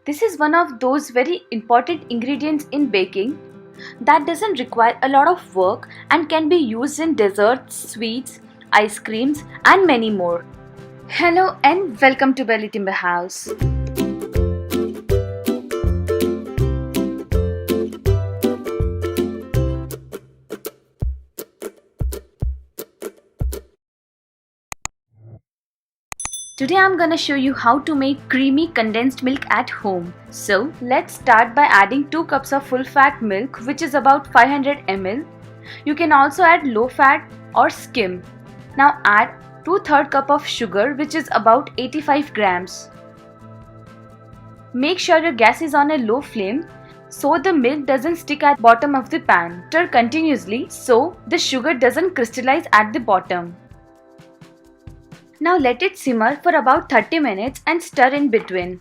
This is one of those very important ingredients in baking that doesn't require a lot of work and can be used in desserts, sweets, ice creams, and many more. Hello and welcome to Bellytimberhouse. Today I'm gonna show you how to make creamy condensed milk at home. So let's start by adding 2 cups of full fat milk, which is about 500 ml. You can also add low fat or skim. Now add 2/3 cup of sugar, which is about 85 grams. Make sure your gas is on a low flame so the milk doesn't stick at bottom of the pan. Stir continuously so the sugar doesn't crystallize at the bottom. Now let it simmer for about 30 minutes and stir in between.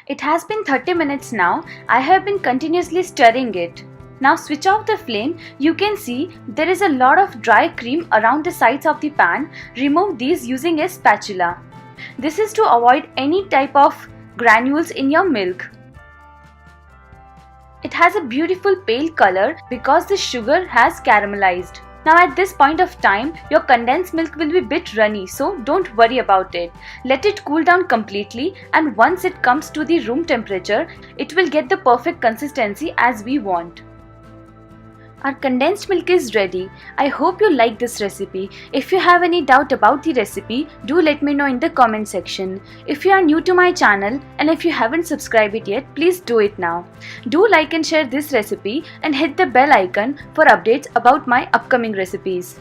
It has been 30 minutes now. I have been continuously stirring it. Now switch off the flame. You can see there is a lot of dry cream around the sides of the pan. Remove these using a spatula. This is to avoid any type of granules in your milk. It has a beautiful pale color because the sugar has caramelized. Now at this point of time, your condensed milk will be a bit runny, so don't worry about it. Let it cool down completely, and once it comes to the room temperature, it will get the perfect consistency as we want. Our condensed milk is ready. I hope you like this recipe. If you have any doubt about the recipe, do let me know in the comment section. If you are new to my channel and if you haven't subscribed it yet, please do it now. Do like and share this recipe and hit the bell icon for updates about my upcoming recipes.